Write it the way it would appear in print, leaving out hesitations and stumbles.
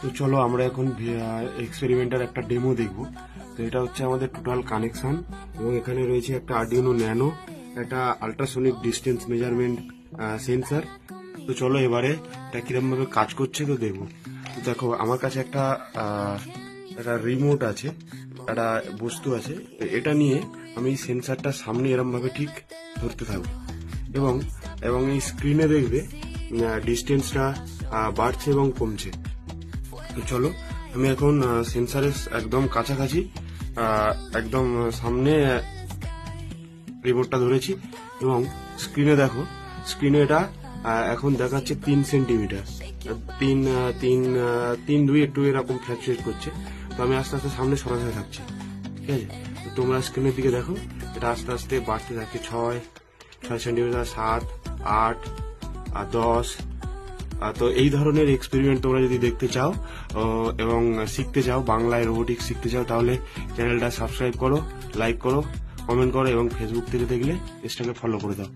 তো চলো আমরা এখন এক্সপেরিমেন্টার একটা ডেমো দেখব। তো এটা হচ্ছে আমাদের টোটাল কানেকশন, এবং এখানে রয়েছে একটা আরডিনো ন্যানো, একটা আল্ট্রাসনিক ডিস্টেন্স মেজারমেন্ট সেন্সার। তো চলো এবারে এটা কিরকম ভাবে কাজ করছে তো দেখবো। তো দেখো আমার কাছে একটা রিমোট আছে, একটা বস্তু আছে। তো এটা নিয়ে আমি সেন্সারটা সামনে এরম ভাবে ঠিক ধরতে থাকবো, এবং এবং এই স্ক্রিনে দেখবে ডিস্টেন্সটা বাড়ছে এবং কমছে। তো চলো আমি এখন সেন্সারের একদম কাছাকাছি একদম সামনে রিমোটটা ধরেছি, এবং স্ক্রিনে দেখো, স্ক্রিনে এটা এখন দেখাচ্ছে 3 সেন্টিমিটার, 3.2 একটু এরকম ফ্ল্যাকচুয়েট করছে। তো আমি আস্তে আস্তে সামনে সরাসরি থাকছি, ঠিক আছে। তো তোমরা স্ক্রিনের দিকে দেখো, এটা আস্তে আস্তে বাড়তে থাকে, 6 সেন্টিমিটার, 7, 8 আর 10। তো এই ধরনের এক্সপেরিমেন্ট তোমরা যদি দেখতে চাও এবং শিখতে চাও, বাংলায় রোবোটিক্স শিখতে চাও, তাহলে চ্যানেলটা সাবস্ক্রাইব করো, লাইক করো, কমেন্ট করো, এবং ফেসবুক থেকে দেখলে পেজটাকে ফলো করে দাও।